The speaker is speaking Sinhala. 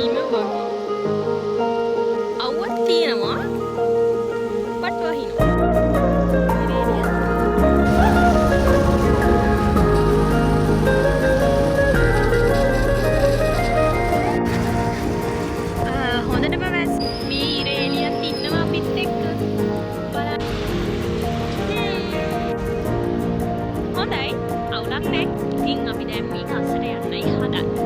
හිම වගේ. අවුවක් තියෙනවා. බට් වහිනවා. හොඳටම වැස් මේ ඉරේලියත් ඉන්නවා අපිත් එක්ක. බලන්න. හොඳයි. අවුලක් නැහැ. ඉතින් අපි දැන් මේ කස්සට යන්නයි හදන්නේ.